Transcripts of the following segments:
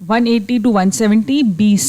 180 to 170 20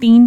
3